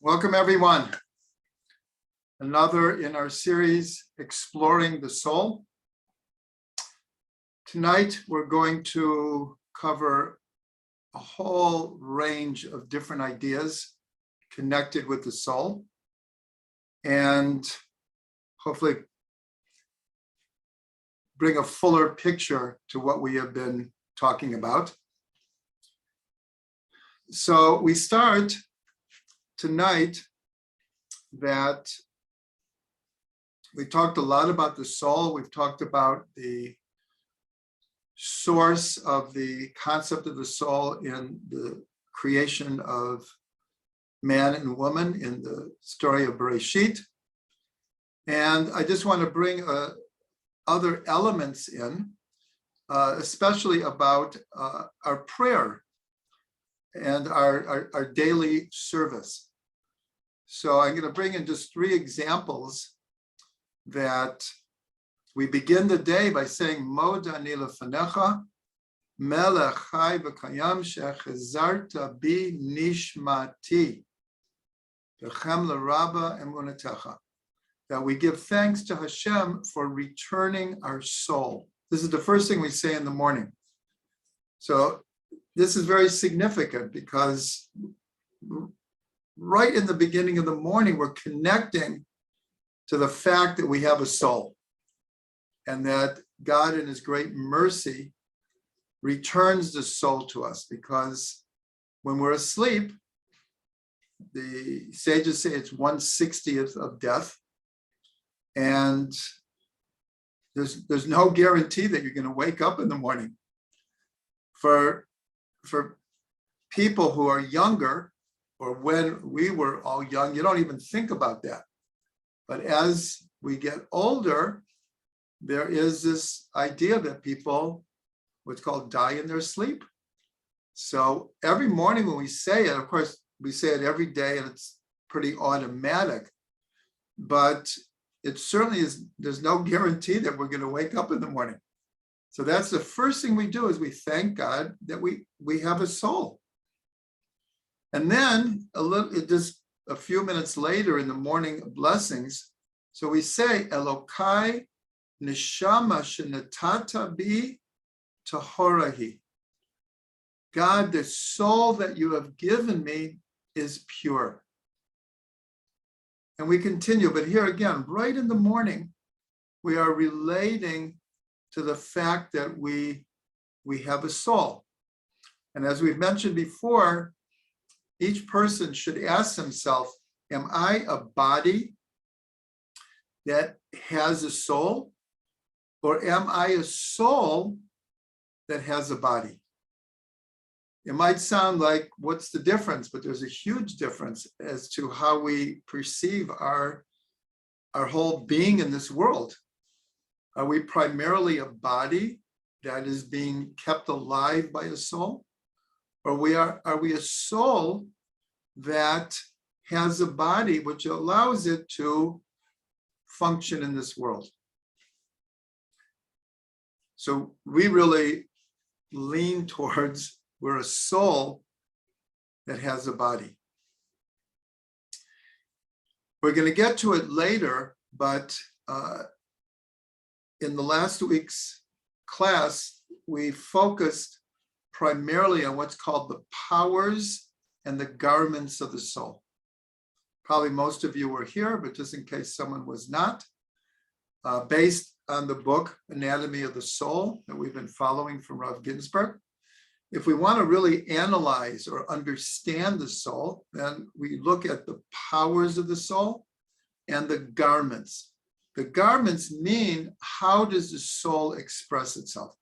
Welcome, everyone. Another in our series, Exploring the Soul. Tonight, we're going to cover a whole range of different ideas connected with the soul, and hopefully bring a fuller picture to what we have been talking about. So we start tonight that we talked a lot about the soul. We've talked about the source of the concept of the soul in the creation of man and woman in the story of Bereshit. And I just want to bring other elements in, especially about our prayer and our daily service. So I'm going to bring in just three examples that we begin the day by saying, Mod ani lefanecha, melech chai v'kayam shechazarta bi nishmati, v'chem l'rabba emunatecha. That we give thanks to Hashem for returning our soul. This is the first thing we say in the morning. So this is very significant because right in the beginning of the morning, we're connecting to the fact that we have a soul and that God in his great mercy returns the soul to us, because when we're asleep, the sages say it's 1/60th of death, and there's no guarantee that you're going to wake up in the morning. For people who are younger, or when we were all young, you don't even think about that. But as we get older, there is this idea that people, what's called, die in their sleep. So every morning when we say it, of course, we say it every day and it's pretty automatic, but it certainly is, there's no guarantee that we're going to wake up in the morning. So that's the first thing we do, is we thank God that we have a soul. And then just a few minutes later in the morning blessings, so we say, Elokai Neshama shenatata bi tahorahi. God, the soul that you have given me is pure. And we continue, but here again, right in the morning, we are relating to the fact that we have a soul. And as we've mentioned before, each person should ask himself, am I a body that has a soul? Or am I a soul that has a body? It might sound like, what's the difference? But there's a huge difference as to how we perceive our whole being in this world. Are we primarily a body that is being kept alive by a soul? Or are we a soul that has a body which allows it to function in this world? So we really lean towards, we're a soul that has a body. We're going to get to it later, but in the last week's class, we focused primarily on what's called the powers and the garments of the soul. Probably most of you were here, but just in case someone was not, based on the book Anatomy of the Soul that we've been following from Rav Ginsburg. If we want to really analyze or understand the soul, then we look at the powers of the soul and the garments. The garments mean, how does the soul express itself?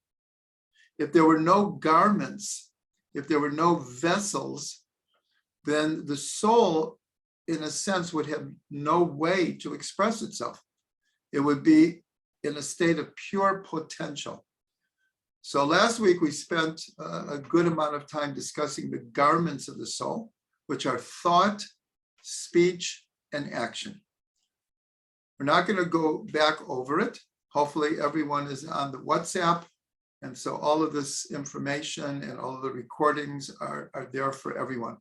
If there were no garments, if there were no vessels, then the soul, in a sense, would have no way to express itself. It would be in a state of pure potential. So last week, we spent a good amount of time discussing the garments of the soul, which are thought, speech, and action. We're not going to go back over it. Hopefully everyone is on the WhatsApp. And so all of this information and all of the recordings are there for everyone.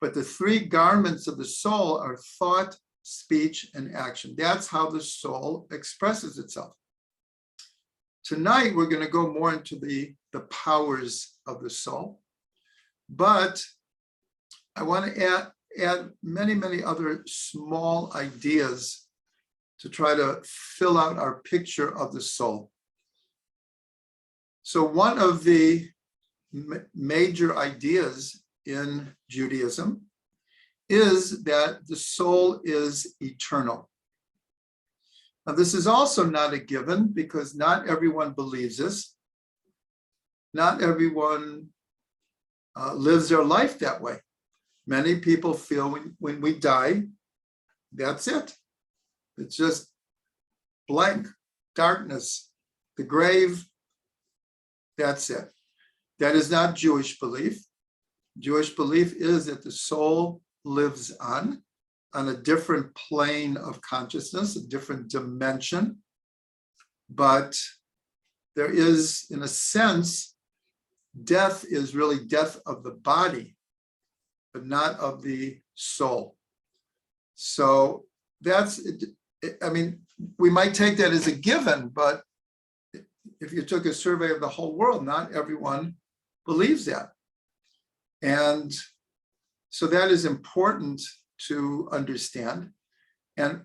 But the three garments of the soul are thought, speech, and action. That's how the soul expresses itself. Tonight, we're going to go more into the powers of the soul. But I want to add many, many other small ideas to try to fill out our picture of the soul. So one of the major ideas in Judaism is that the soul is eternal. Now, this is also not a given because not everyone believes this. Not everyone lives their life that way. Many people feel when we die, that's it. It's just blank, darkness, the grave, that's it. That is not Jewish belief. Jewish belief is that the soul lives on a different plane of consciousness, a different dimension. But there is, in a sense, death is really death of the body, but not of the soul. So that's, I mean, we might take that as a given, but if you took a survey of the whole world, not everyone believes that. And so that is important to understand. And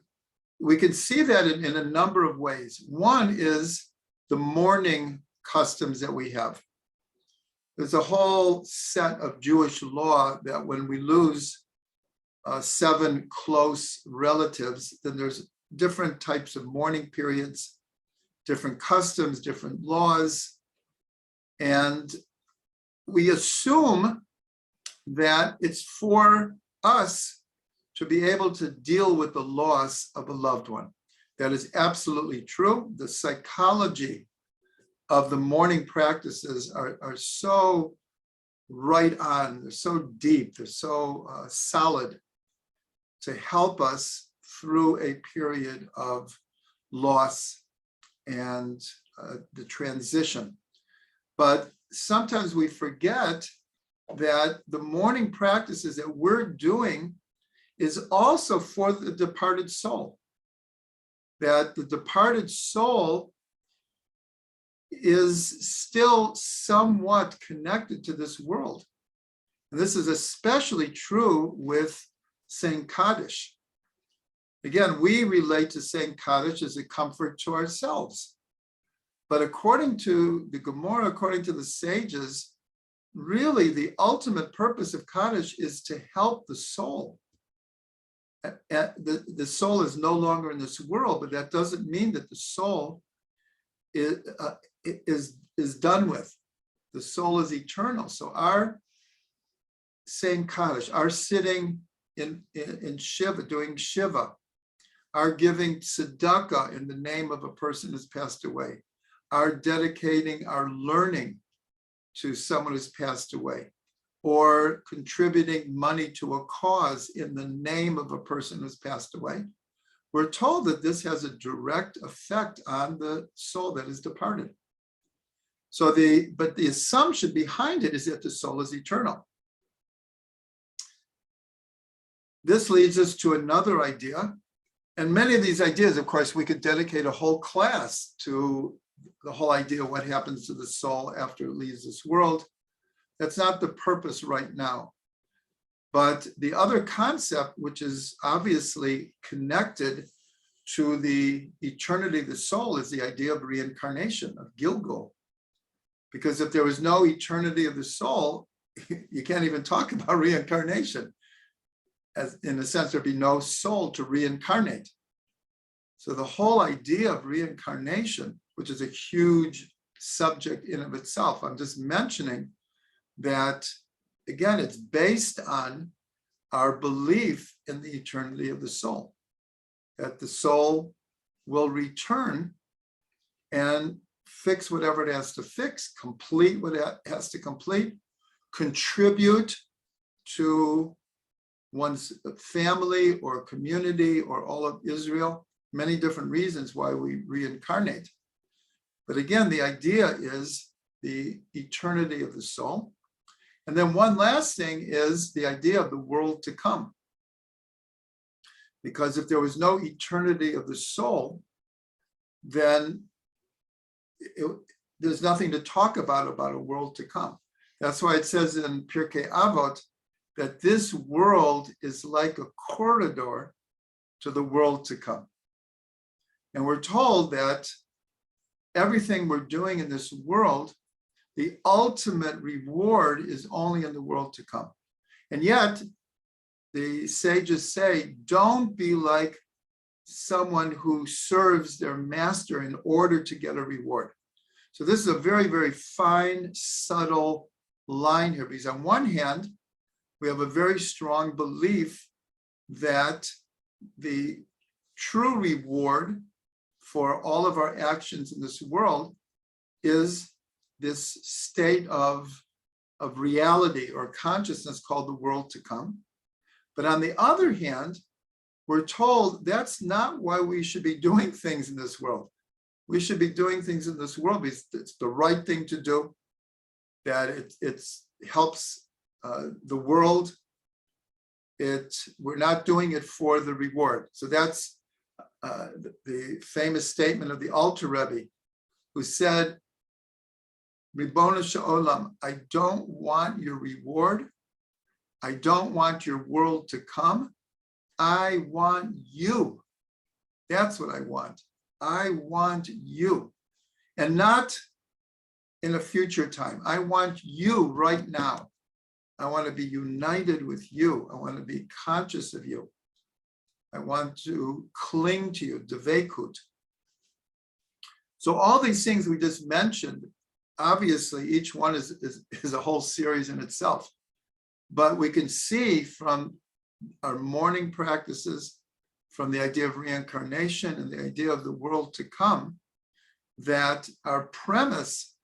we can see that in a number of ways. One is the mourning customs that we have. There's a whole set of Jewish law that when we lose 7 close relatives, then there's different types of mourning periods, different customs, different laws. And we assume that it's for us to be able to deal with the loss of a loved one. That is absolutely true. The psychology of the mourning practices are so right on, they're so deep, they're so solid to help us through a period of loss and the transition. But sometimes we forget that the mourning practices that we're doing is also for the departed soul. That the departed soul is still somewhat connected to this world. And this is especially true with saying Kaddish. Again, we relate to saying Kaddish as a comfort to ourselves. But according to the Gemara, according to the sages, really the ultimate purpose of Kaddish is to help the soul. The soul is no longer in this world, but that doesn't mean that the soul is done with. The soul is eternal. So our saying Kaddish, our sitting in Shiva, doing Shiva, our giving tzedakah in the name of a person who's passed away, our dedicating our learning to someone who's passed away, or contributing money to a cause in the name of a person who's passed away, we're told that this has a direct effect on the soul that is departed. So but the assumption behind it is that the soul is eternal. This leads us to another idea. And many of these ideas, of course, we could dedicate a whole class to the whole idea of what happens to the soul after it leaves this world. That's not the purpose right now. But the other concept, which is obviously connected to the eternity of the soul, is the idea of reincarnation, of Gilgul. Because if there was no eternity of the soul, you can't even talk about reincarnation. As in a sense, there'd be no soul to reincarnate. So the whole idea of reincarnation, which is a huge subject in of itself, I'm just mentioning that, again, it's based on our belief in the eternity of the soul, that the soul will return and fix whatever it has to fix, complete what it has to complete, contribute to one's family or community or all of Israel, many different reasons why we reincarnate. But again, the idea is the eternity of the soul. And then one last thing is the idea of the world to come. Because if there was no eternity of the soul, then there's nothing to talk about a world to come. That's why it says in Pirkei Avot that this world is like a corridor to the world to come. And we're told that everything we're doing in this world, the ultimate reward is only in the world to come. And yet, the sages say, don't be like someone who serves their master in order to get a reward. So this is a very, very fine, subtle line here, because on one hand, we have a very strong belief that the true reward for all of our actions in this world is this state of reality or consciousness called the world to come. But on the other hand, we're told that's not why we should be doing things in this world. We should be doing things in this world because it's the right thing to do, that it helps the world. We're not doing it for the reward. So that's the famous statement of the Alter Rebbe, who said, Ribono Sh'olam, I don't want your reward. I don't want your world to come. I want you. That's what I want. I want you. And not in a future time. I want you right now. I want to be united with you. I want to be conscious of you. I want to cling to you, devekut. So all these things we just mentioned, obviously each one is a whole series in itself. But we can see from our morning practices, from the idea of reincarnation and the idea of the world to come, that our premise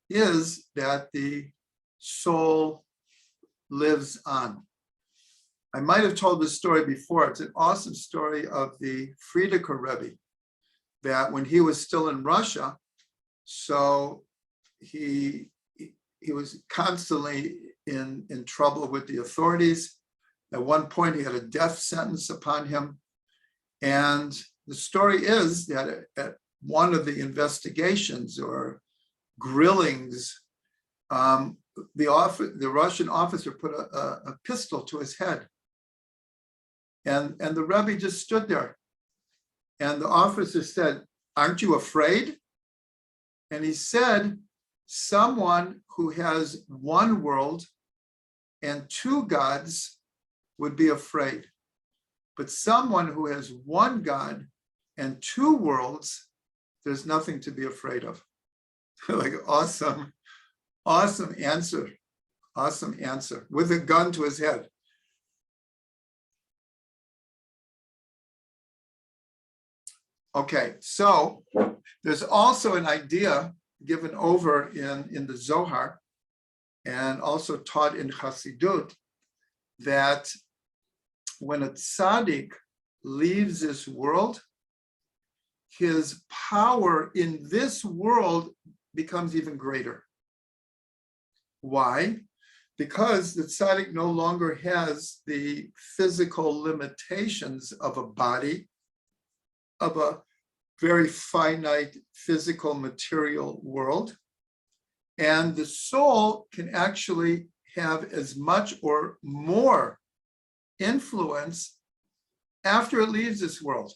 is that the soul lives on. I might have told this story before. It's an awesome story of the Friedeker Rebbe, that when he was still in Russia, so he was constantly in trouble with the authorities. At one point, he had a death sentence upon him. And the story is that at one of the investigations or grillings, the Russian officer put a pistol to his head. And the Rebbe just stood there. And the officer said, "Aren't you afraid?" And he said, someone who has one world and two gods would be afraid. But someone who has one God and two worlds, there's nothing to be afraid of. Like, awesome answer. Awesome answer. With a gun to his head. Okay, so there's also an idea given over in the Zohar and also taught in Chassidut that when a tzaddik leaves this world, his power in this world becomes even greater. Why? Because the tzaddik no longer has the physical limitations of a body, of a very finite physical material world. And the soul can actually have as much or more influence after it leaves this world.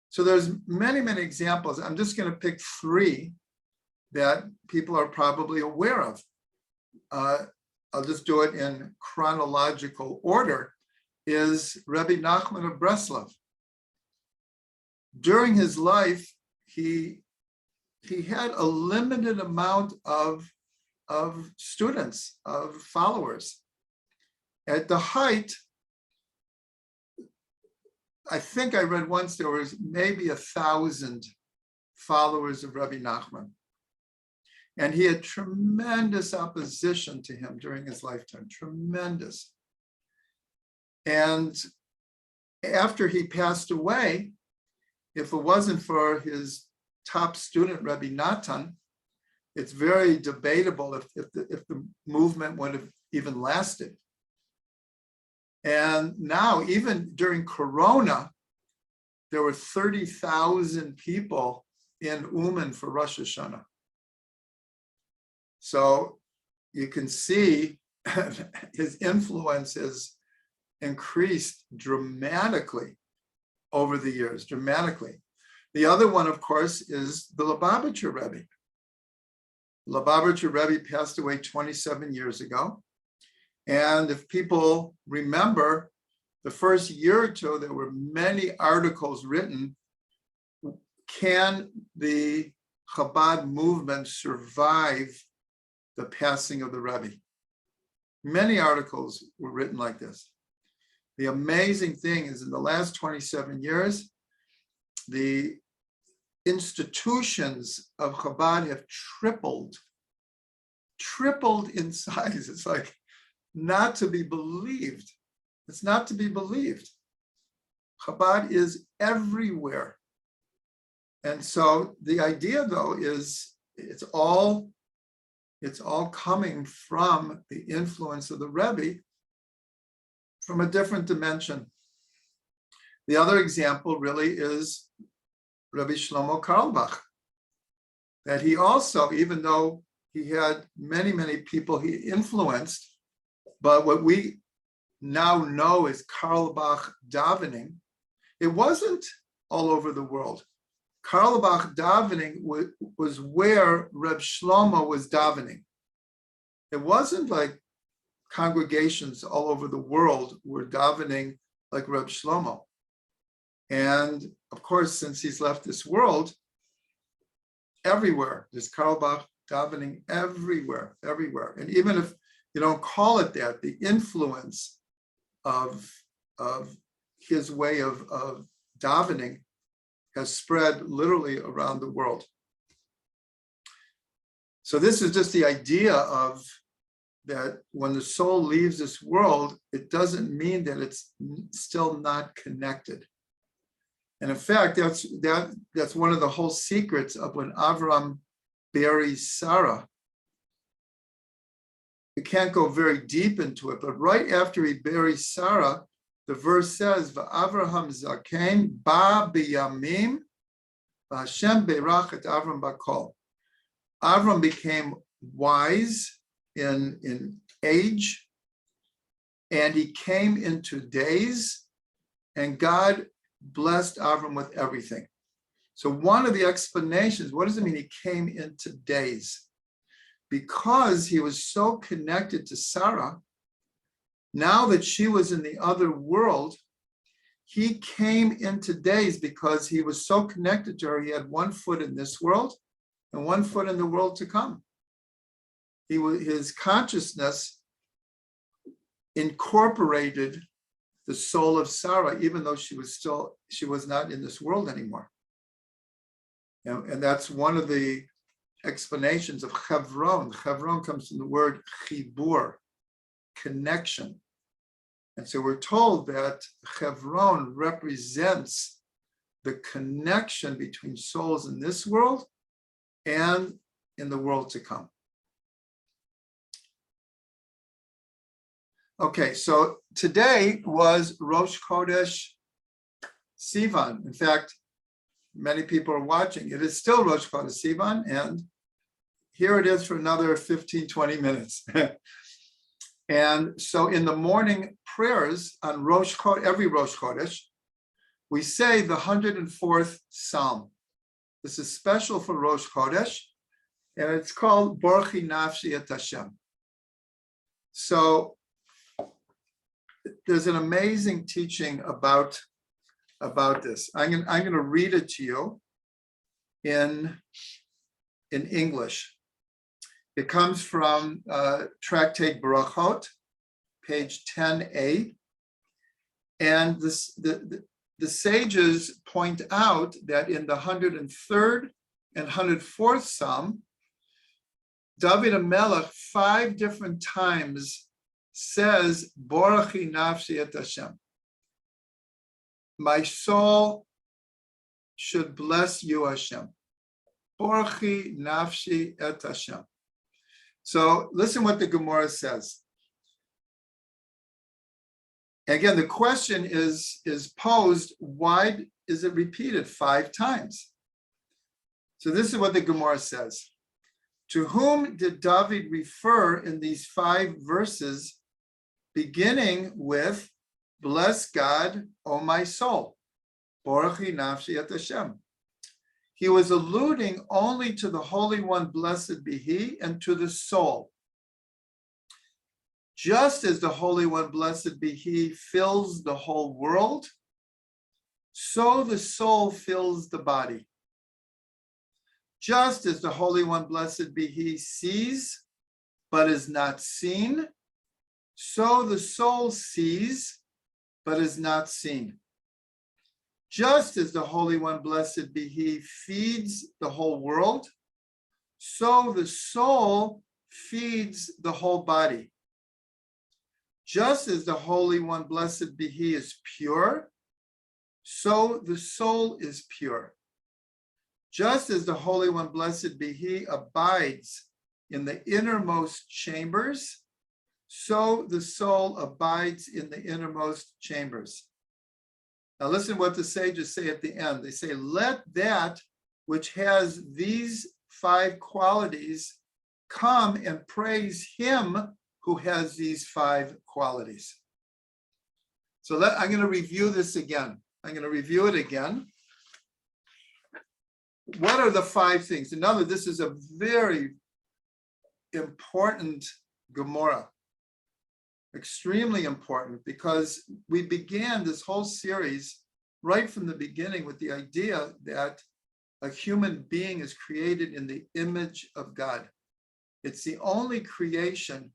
So there's many, many examples. I'm just going to pick three that people are probably aware of. I'll just do it in chronological order. Is Rabbi Nachman of Breslov. During his life, he had a limited amount of students, of followers. At the height, I think I read once there was maybe 1,000 followers of Rabbi Nachman. And he had tremendous opposition to him during his lifetime, tremendous. And after he passed away, if it wasn't for his top student, Rabbi Natan, it's very debatable if the movement would have even lasted. And now, even during Corona, there were 30,000 people in Uman for Rosh Hashanah. So you can see his influence has increased dramatically over the years, dramatically. The other one, of course, is the Lubavitcher Rebbe. Lubavitcher Rebbe passed away 27 years ago. And if people remember, the first year or two, there were many articles written, can the Chabad movement survive the passing of the Rebbe? Many articles were written like this. The amazing thing is in the last 27 years, the institutions of Chabad have tripled in size. It's like not to be believed. It's not to be believed. Chabad is everywhere. And so the idea, though, is it's all coming from the influence of the Rebbe from a different dimension. The other example really is Rabbi Shlomo Carlebach, that he also, even though he had many, many people he influenced, but what we now know is Carlebach davening, it wasn't all over the world. Carlebach davening was where Reb Shlomo was davening. It wasn't like congregations all over the world were davening like Reb Shlomo. And of course, since he's left this world, everywhere, there's Carlebach davening everywhere. And even if you don't call it that, the influence of his way of davening has spread literally around the world. So this is just the idea of that when the soul leaves this world, it doesn't mean that it's still not connected. And in fact, that's one of the whole secrets of when Avram buries Sarah. We can't go very deep into it, but right after he buries Sarah, the verse says, "Va'avraham zaken ba biyamim, v'Hashem beirach et Avram bakol." Avram became wise in age, and he came into days, and God blessed Avram with everything. So one of the explanations, what does it mean he came into days? Because he was so connected to Sarah, now that she was in the other world, he came into days because he was so connected to her. He had one foot in this world and one foot in the world to come. His consciousness incorporated the soul of Sarah, even though she was not in this world anymore. And that's one of the explanations of Chevron. Chevron comes from the word chibur, connection. And so we're told that Chevron represents the connection between souls in this world and in the world to come. Okay, so today was Rosh Chodesh Sivan. In fact, many people are watching. It is still Rosh Chodesh Sivan, and here it is for another 15, 20 minutes. And so in the morning prayers on every Rosh Chodesh, we say the 104th Psalm. This is special for Rosh Chodesh, and it's called Borchi Nafshi et Hashem. So there's an amazing teaching about this. I'm going to read it to you in English. It comes from Tractate Barachot, page 10a. And the sages point out that in the 103rd and 104th Psalm, David HaMelech 5 different times says, Borachi nafshi et Hashem. My soul should bless you, Hashem. Porchi nafshi et Hashem. So listen what the Gemara says. Again, the question is posed, why is it repeated 5 times? So this is what the Gemara says. To whom did David refer in these 5 verses, beginning with, bless God, O my soul, Borachi nafshi et Hashem? He was alluding only to the Holy One, blessed be He, and to the soul. Just as the Holy One, blessed be He, fills the whole world, so the soul fills the body. Just as the Holy One, blessed be He, sees, but is not seen, so the soul sees, but is not seen. Just as the Holy One, blessed be He, feeds the whole world, so the soul feeds the whole body. Just as the Holy One, blessed be He, is pure, so the soul is pure. Just as the Holy One, blessed be He, abides in the innermost chambers, so the soul abides in the innermost chambers. Now listen what the sages say at the end. They say, let that which has these 5 qualities come and praise Him who has these 5 qualities. So I'm going to review this again. I'm going to review it again. What are the 5 things? Another, this is a very important Gemara. Extremely important, because we began this whole series right from the beginning with the idea that a human being is created in the image of God. It's the only creation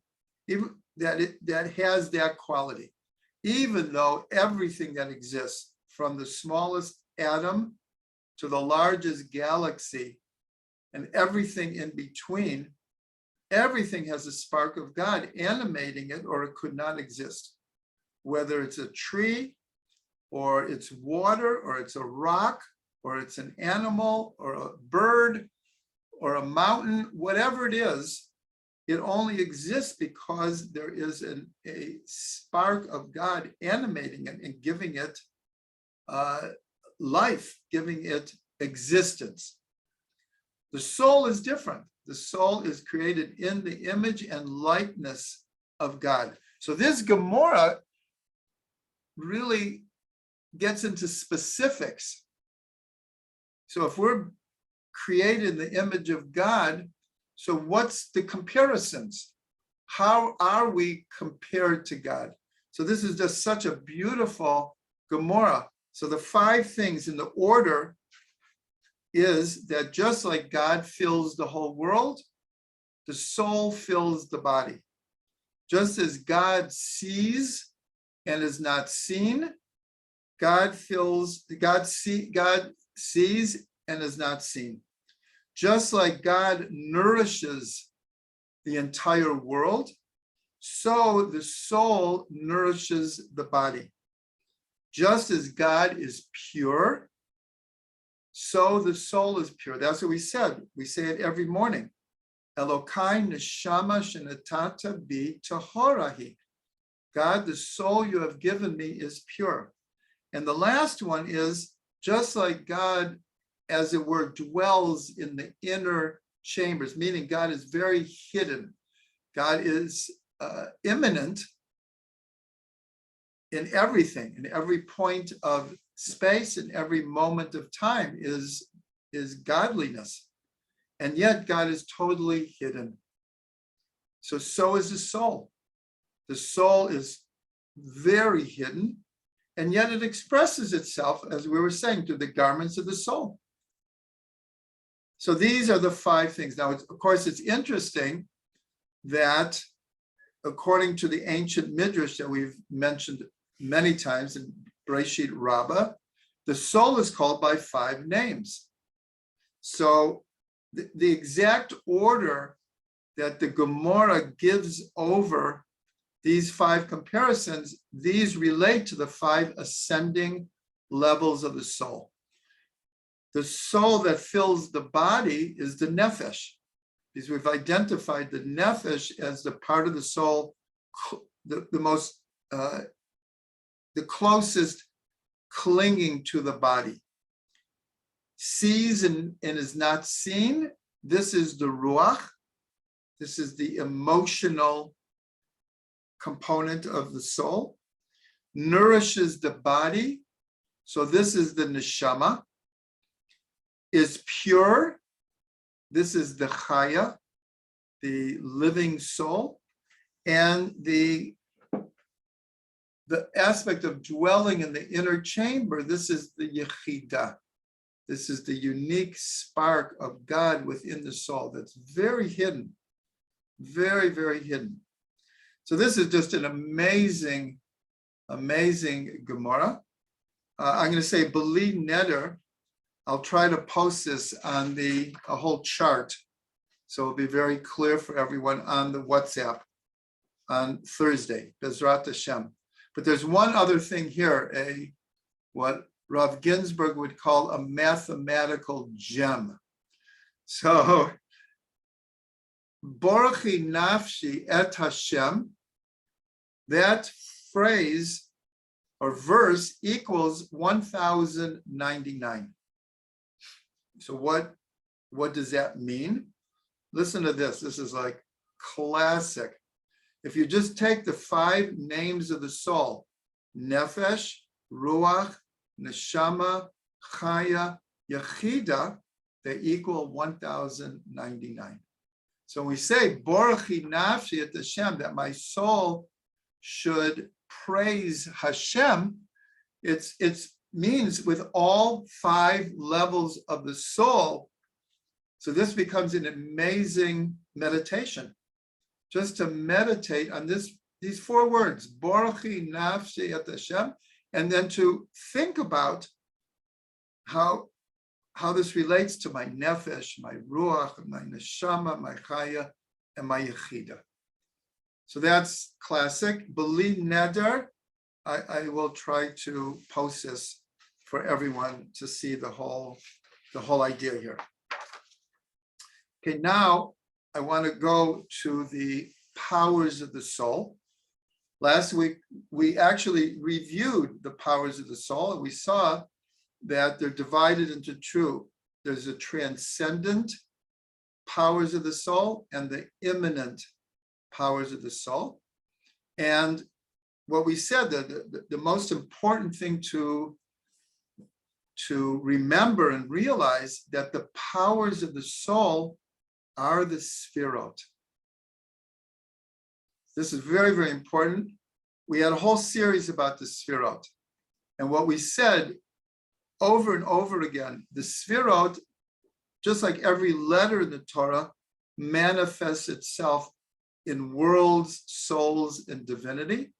that has that quality, even though everything that exists, from the smallest atom to the largest galaxy and everything in between, everything has a spark of God animating it, or it could not exist. Whether it's a tree, or it's water, or it's a rock, or it's an animal, or a bird, or a mountain, whatever it is, it only exists because there is a spark of God animating it and giving it life, giving it existence. The soul is different. The soul is created in the image and likeness of God. So this Gemara really gets into specifics. So if we're created in the image of God, so what's the comparisons? How are we compared to God? So this is just such a beautiful Gemara. So the 5 things in the order is that just like God fills the whole world, the soul fills the body. Just as God sees and is not seen, God sees and is not seen. Just like God nourishes the entire world, so the soul nourishes the body. Just as God is pure, so the soul is pure. That's what we said. We say it every morning. Elokai neshama shenatata bi tahorahi. God, the soul you have given me is pure. And the last one is, just like God, as it were, dwells in the inner chambers, meaning God is very hidden. God is immanent in everything, in every point of space, in every moment of time is godliness. And yet God is totally hidden. So is the soul. The soul is very hidden, and yet it expresses itself, as we were saying, through the garments of the soul. So these are the 5 things. Now, of course, it's interesting that according to the ancient midrash that we've mentioned many times in Breshit Rabbah, the soul is called by 5 names. So the exact order that the Gemara gives over these 5 comparisons, these relate to the 5 ascending levels of the soul. The soul that fills the body is the nefesh, because we've identified the nefesh as the part of the soul, the closest clinging to the body. Sees and is not seen. This is the ruach. This is the emotional component of the soul. Nourishes the body. So this is the neshama. Is pure. This is the chaya, the living soul. And the aspect of dwelling in the inner chamber, this is the yechida. This is the unique spark of God within the soul that's very hidden, very, very hidden. So this is just an amazing, amazing Gemara. I'm going to say Beli Neder. I'll try to post this on a whole chart, so it'll be very clear for everyone on the WhatsApp on Thursday, Bezrat Hashem. But there's one other thing here, what Rav Ginsburg would call a mathematical gem. So, Borchi Nafshi et Hashem, that phrase or verse equals 1099. So what does that mean? Listen to this. This is like classic. If you just take the 5 names of the soul, Nefesh, Ruach, Neshama, Chaya, Yechida, they equal 1099. So when we say, Borchi Nafshi et Hashem, that my soul should praise Hashem, it's means with all 5 levels of the soul. So this becomes an amazing meditation. Just to meditate on these 4 words, Borchi Nafshi et Hashem, and then to think about how this relates to my nefesh, my ruach, my neshama, my chaya, and my yechida. So that's classic. Beli Neder. I will try to post this for everyone to see the whole idea here. Okay, now I want to go to the powers of the soul. Last week, we actually reviewed the powers of the soul, and we saw that they're divided into 2. There's a transcendent powers of the soul and the immanent powers of the soul. And what we said, that the most important thing to remember and realize that the powers of the soul are the sphirot. This is very, very important. We had a whole series about the sphirot. And what we said over and over again, the sphirot, just like every letter in the Torah, manifests itself in worlds, souls, and divinity.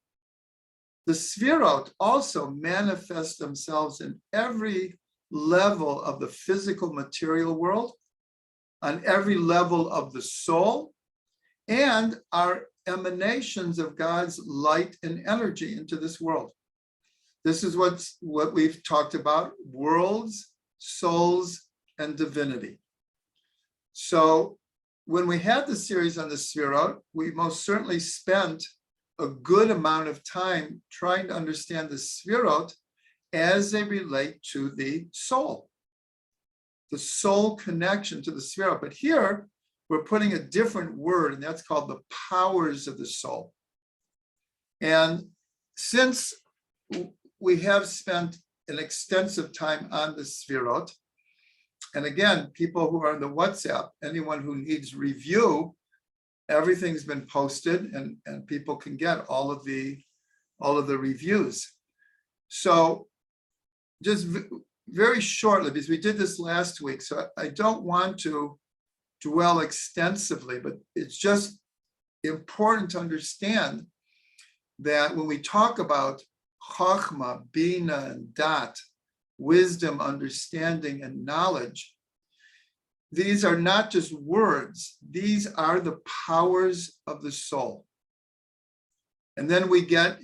The sphirot also manifest themselves in every level of the physical material world, on every level of the soul, and are emanations of God's light and energy into this world. This is what we've talked about: worlds, souls, and divinity. So when we had the series on the sphirot, we most certainly spent a good amount of time trying to understand the sphirot as they relate to the soul connection to the sphirot. But here, we're putting a different word, and that's called the powers of the soul. And since we have spent an extensive time on the sphirot, and again, people who are on the WhatsApp, anyone who needs review, everything's been posted, and people can get all of the reviews. So just very shortly, because we did this last week, so I don't want to dwell extensively, but it's just important to understand that when we talk about Chachma, Bina, and Dat, wisdom, understanding, and knowledge, these are not just words. These are the powers of the soul. And then we get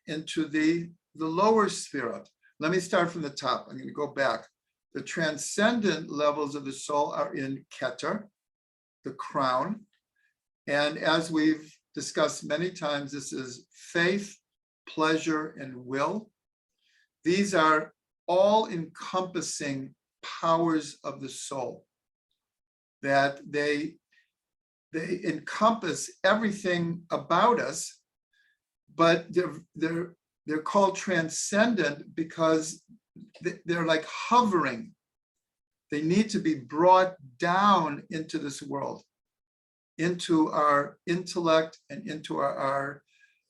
into the lower sphirot. Let me start from the top. I'm going to go back. The transcendent levels of the soul are in Keter, the crown. And as we've discussed many times, this is faith, pleasure, and will. These are all encompassing powers of the soul, that they encompass everything about us, but they're called transcendent because they're like hovering. They need to be brought down into this world, into our intellect and into our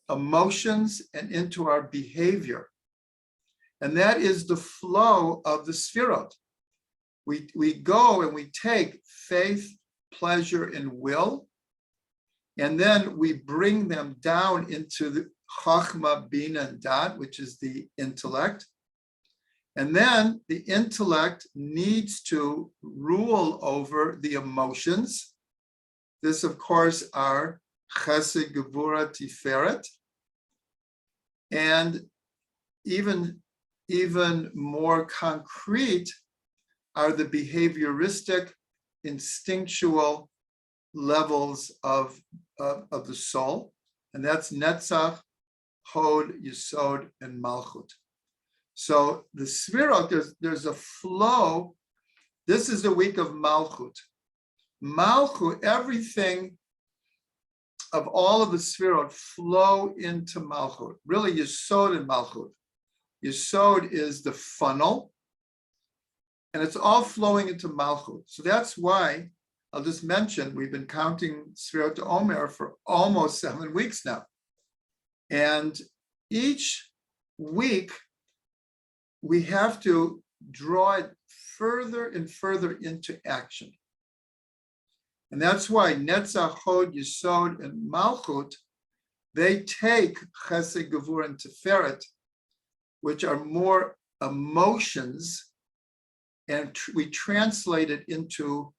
emotions and into our behavior. And that is the flow of the Sfirot. We go and we take faith, pleasure, and will, and then we bring them down into the Chachma, Bina, and Dat, which is the intellect. And then the intellect needs to rule over the emotions. This, of course, are Chesed, Gevura, Tiferet. And even more concrete are the behavioristic, instinctual levels of the soul. And that's Netzach, Hode, Yesod, and Malchut. So the Sfirot, there's a flow. This is the week of Malchut. Malchut, everything of all of the Sfirot flow into Malchut. Really, Yesod and Malchut. Yesod is the funnel, and it's all flowing into Malchut. So that's why, I'll just mention, we've been counting Sfirot Omer for almost 7 weeks now. And each week, we have to draw it further and further into action. And that's why Netzach, Hod, Yesod, and Malchut, they take Chesed, Gevura, and Tiferet, which are more emotions, and we translate it into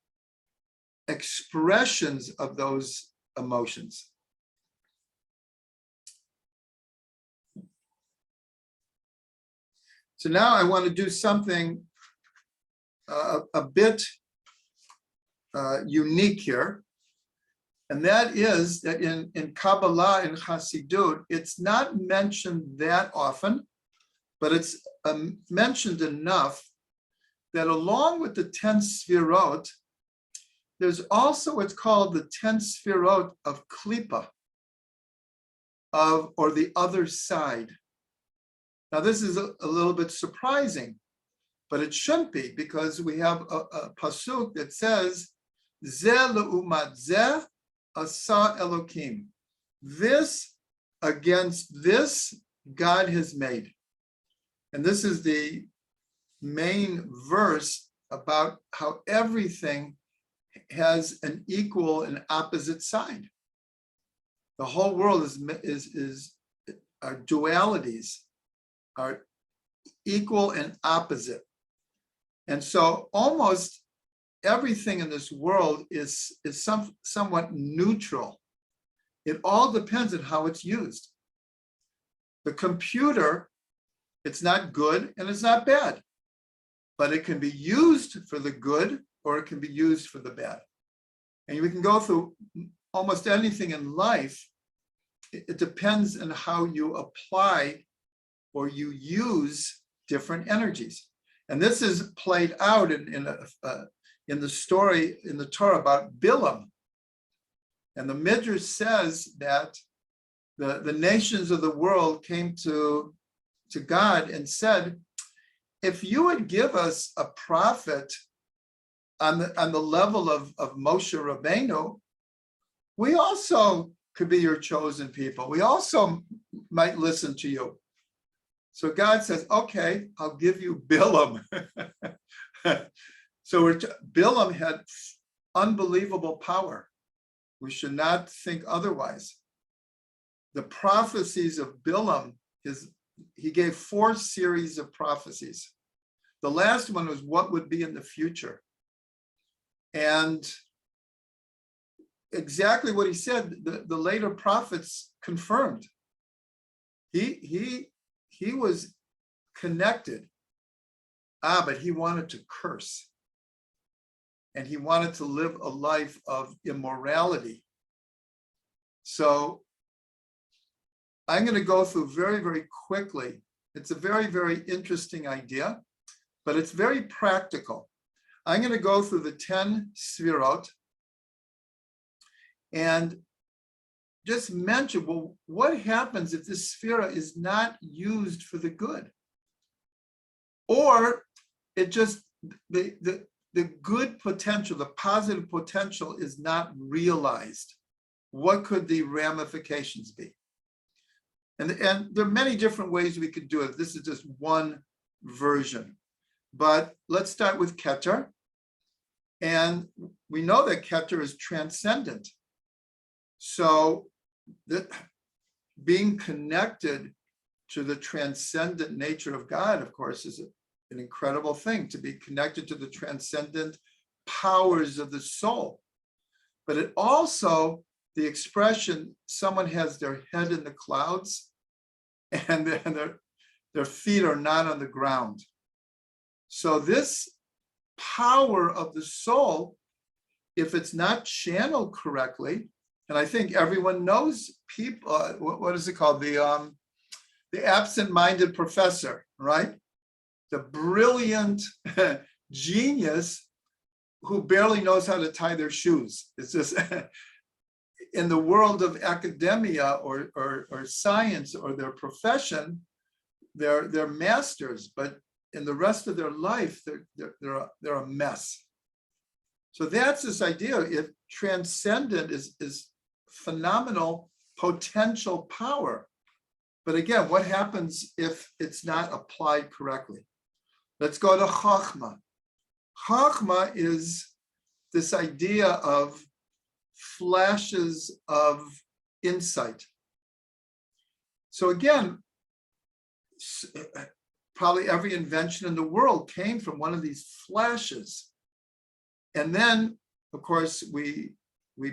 expressions of those emotions. So now I want to do something a bit unique here. And that is that in Kabbalah and Chassidut, it's not mentioned that often, but it's mentioned enough that along with the 10 Sfirot, there's also what's called the 10 Sfirot of Klippa, or the other side. Now, this is a little bit surprising, but it shouldn't be, because we have a pasuk that says, Zeh le'umat zeh asa Elokim. This against this God has made. And this is the main verse about how everything has an equal and opposite side. The whole world is dualities, are equal and opposite. And so almost everything in this world is somewhat neutral. It all depends on how it's used. The computer, it's not good and it's not bad, but it can be used for the good or it can be used for the bad. And we can go through almost anything in life. It depends on how you apply or you use different energies. And this is played out in the story in the Torah about Bilam. And the Midrash says that the nations of the world came to God and said, if you would give us a prophet on the level of Moshe Rabbeinu, we also could be your chosen people. We also might listen to you. So God says, okay, I'll give you Bilam. So Bilam had unbelievable power. We should not think otherwise. The prophecies of Bilam, he gave 4 series of prophecies. The last one was what would be in the future. And exactly what he said, the later prophets confirmed. He was connected But he wanted to curse. And he wanted to live a life of immorality. So I'm going to go through very, very quickly. It's a very, very interesting idea, but it's very practical. I'm going to go through the 10 sfirot and just mention, well, what happens if this sphera is not used for the good? Or it just, the good potential, the positive potential is not realized. What could the ramifications be? And there are many different ways we could do it. This is just one version. But let's start with Keter. And we know that Keter is transcendent. So being connected to the transcendent nature of God, of course, is an incredible thing, to be connected to the transcendent powers of the soul. But it also, the expression, someone has their head in the clouds and their feet are not on the ground. So this power of the soul, if it's not channeled correctly, and I think everyone knows people, what is it called? The absent-minded professor, right? The brilliant genius who barely knows how to tie their shoes. It's just in the world of academia or science or their profession, they're masters, but in the rest of their life, they're a mess. So that's this idea. If transcendent is phenomenal potential power. But again, what happens if it's not applied correctly? Let's go to Chachma. Chachma is this idea of flashes of insight. So again, probably every invention in the world came from one of these flashes. And then, of course, we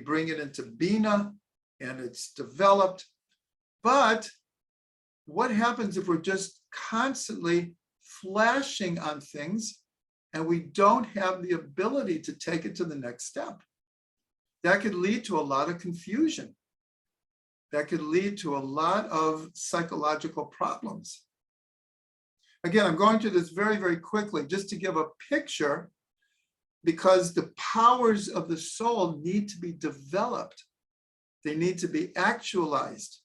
bring it into Bina and it's developed. But what happens if we're just constantly flashing on things and we don't have the ability to take it to the next step? That could lead to a lot of confusion. That could lead to a lot of psychological problems. Again, I'm going through this very, very quickly just to give a picture, because the powers of the soul need to be developed. They need to be actualized.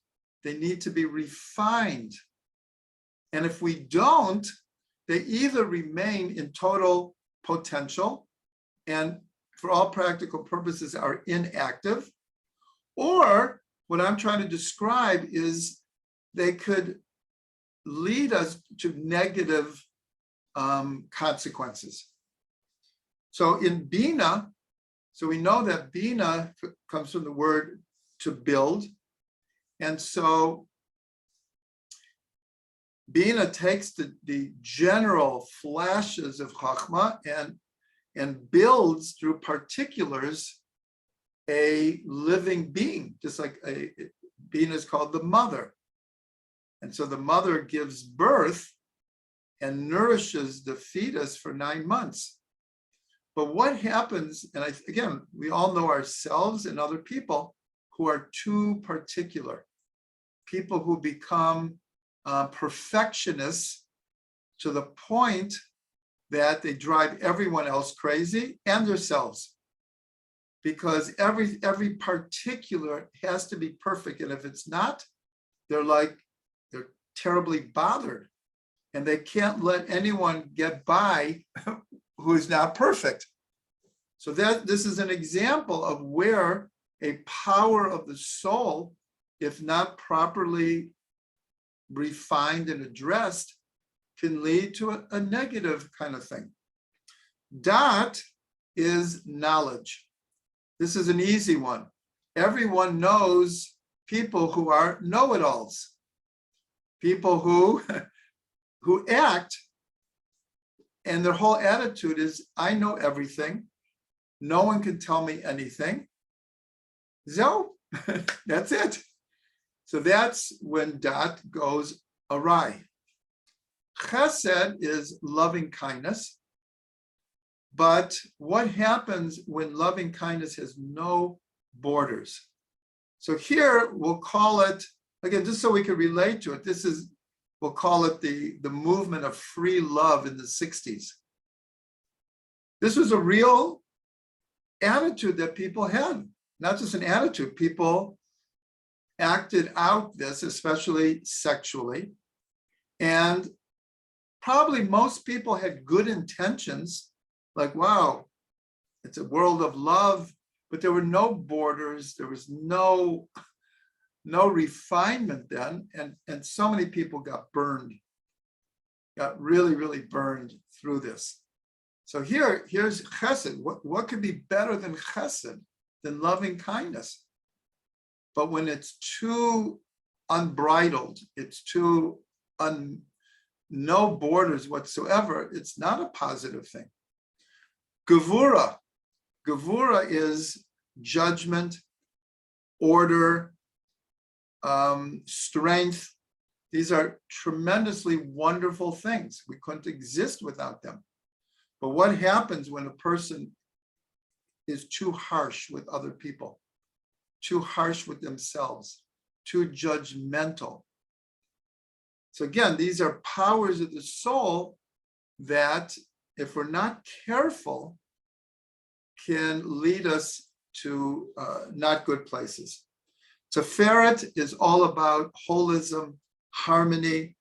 They need to be refined. And if we don't, they either remain in total potential and for all practical purposes are inactive, or what I'm trying to describe is they could lead us to negative consequences. So in Bina, so we know that Bina comes from the word to build. And so Bina takes the general flashes of Chachma and builds through particulars a living being, just like Bina is called the mother. And so the mother gives birth and nourishes the fetus for 9 months. But what happens, and again, we all know ourselves and other people who are too particular, people who become perfectionists to the point that they drive everyone else crazy and themselves, because every particular has to be perfect. And if it's not, they're terribly bothered, and they can't let anyone get by who is not perfect. So this is an example of where a power of the soul, if not properly refined and addressed, can lead to a negative kind of thing. Dat is knowledge. This is an easy one. Everyone knows people who are know-it-alls, people who act, and their whole attitude is, I know everything. No one can tell me anything. So that's it. So that's when Dat goes awry. Chesed is loving kindness. But what happens when loving kindness has no borders? So here we'll call it, again, just so we can relate to it, we'll call it the movement of free love in the 60s. This was a real attitude that people had, not just an attitude. People acted out this, especially sexually. And probably most people had good intentions, like, wow, it's a world of love, but there were no borders. There was no refinement then. And so many people got really, really burned through this. So here's chesed. What could be better than chesed, than loving kindness? But when it's too unbridled, it's too no borders whatsoever, it's not a positive thing. Gevura is judgment, order, strength. These are tremendously wonderful things. We couldn't exist without them. But what happens when a person is too harsh with other people, too harsh with themselves, too judgmental? So again, these are powers of the soul that, if we're not careful, can lead us to not good places. Tiferet is all about holism, harmony.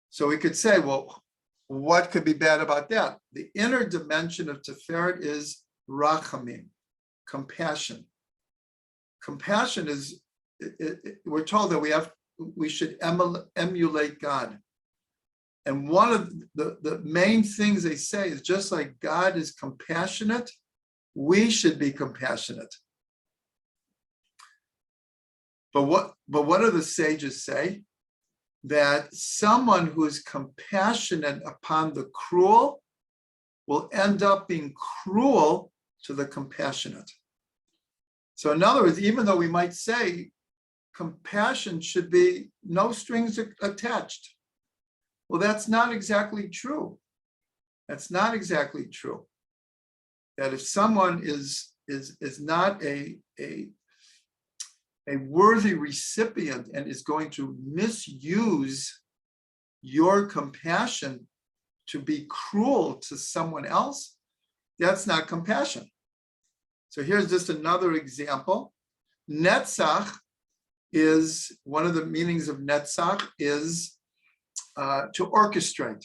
So we could say, well, what could be bad about that? The inner dimension of Tiferet is rachamim, compassion. Compassion is, we're told that we should emulate God. And one of the main things they say is, just like God is compassionate, we should be compassionate. But what do the sages say? That someone who is compassionate upon the cruel will end up being cruel to the compassionate. So in other words, even though we might say compassion should be no strings attached, well, that's not exactly true. That's not exactly true. That if someone is not a worthy recipient and is going to misuse your compassion to be cruel to someone else, that's not compassion. So here's just another example. Netzach is, one of the meanings of netzach is to orchestrate.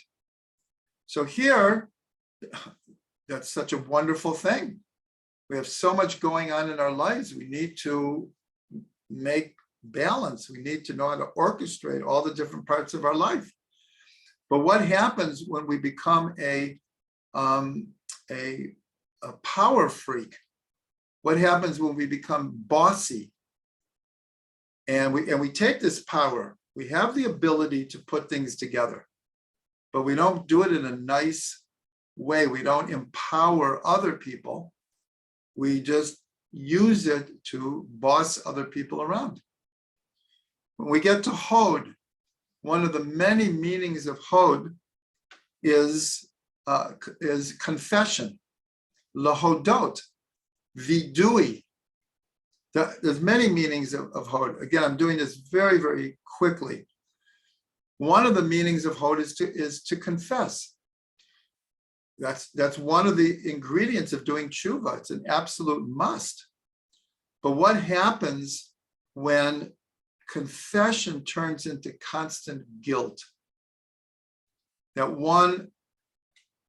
So here, that's such a wonderful thing. We have so much going on in our lives. We need to make balance. We need to know how to orchestrate all the different parts of our life. But what happens when we become a power freak? What happens when we become bossy? And we take this power. We have the ability to put things together, but we don't do it in a nice way. We don't empower other people. We just use it to boss other people around. When we get to Hode, one of the many meanings of Hode is confession, lahodot, vidui. There's many meanings of Hode. Again, I'm doing this very, very quickly. One of the meanings of Hode is to confess. That's one of the ingredients of doing tshuva. It's an absolute must. But what happens when confession turns into constant guilt? That one,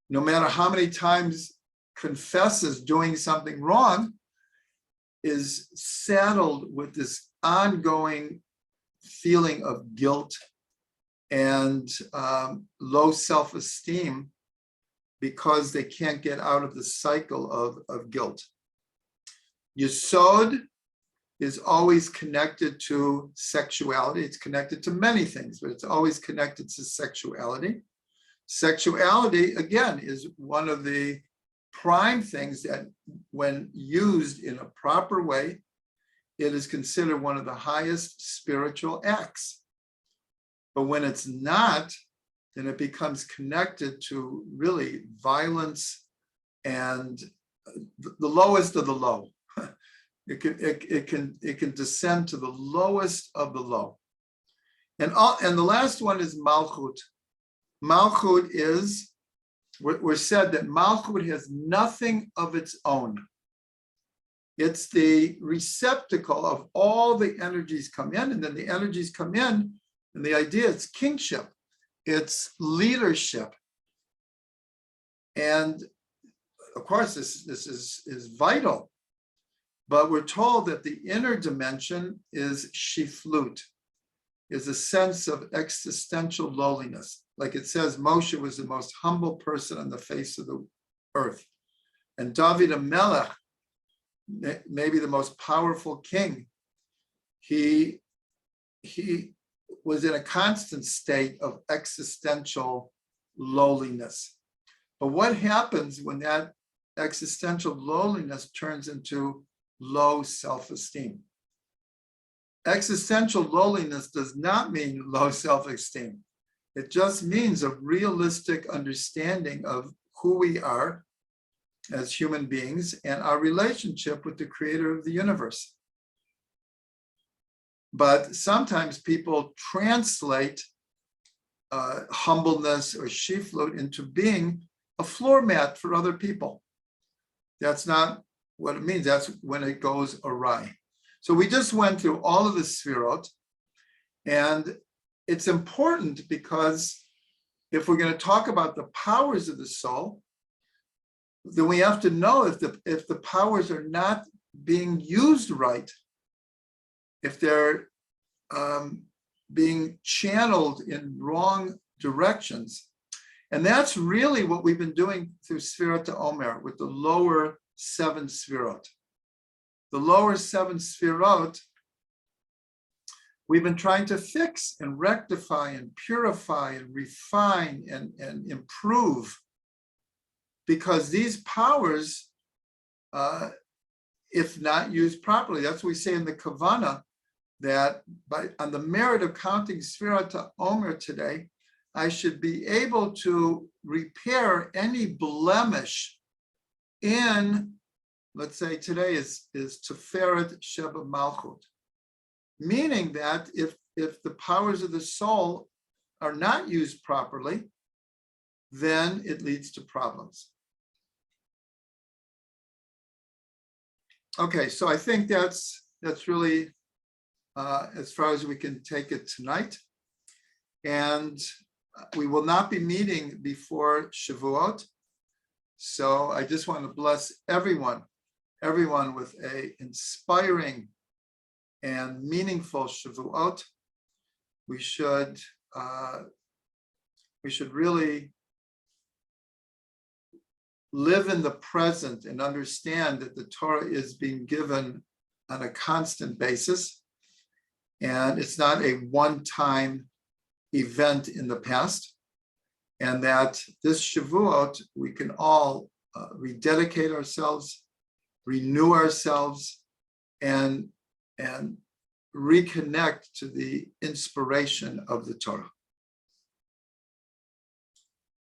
no matter how many times confesses doing something wrong, is saddled with this ongoing feeling of guilt and low self-esteem, because they can't get out of the cycle of guilt. Yesod is always connected to sexuality. It's connected to many things, but it's always connected to sexuality. Sexuality, again, is one of the prime things that, when used in a proper way, it is considered one of the highest spiritual acts. But when it's not, then it becomes connected to really violence and the lowest of the low. It can descend to the lowest of the low. And the last one is Malchut. Malchut is, we're said that Malchut has nothing of its own. It's the receptacle of all the energies come in, and then the energies come in, and the idea is kingship, it's leadership. And of course, this is vital, but we're told that the inner dimension is shiflut, is a sense of existential lowliness. Like it says, Moshe was the most humble person on the face of the earth. And David HaMelech, maybe the most powerful king, he was in a constant state of existential lowliness. But what happens when that existential lowliness turns into low self-esteem? Existential lowliness does not mean low self-esteem. It just means a realistic understanding of who we are as human beings and our relationship with the creator of the universe. But sometimes people translate humbleness or shiflut into being a floor mat for other people. That's not what it means. That's when it goes awry. So we just went through all of the sfirot, and it's important because if we're going to talk about the powers of the soul, then we have to know if the powers are not being used right, if they're being channeled in wrong directions. And that's really what we've been doing through Sfirat Omer with the lower 7 Sfirot. The lower 7 Sfirot, we've been trying to fix and rectify and purify and refine and improve, because these powers, if not used properly, that's what we say in the Kavanah, that on the merit of counting Sfirat Omer today, I should be able to repair any blemish in, let's say today is Tiferet Sheba Malchut, meaning that if the powers of the soul are not used properly, then it leads to problems. Okay, so I think that's really as far as we can take it tonight. And we will not be meeting before Shavuot. So I just want to bless everyone with a inspiring and meaningful Shavuot. We should really live in the present and understand that the Torah is being given on a constant basis, and it's not a one-time event in the past, and that this Shavuot we can all rededicate ourselves, renew ourselves, and reconnect to the inspiration of the Torah.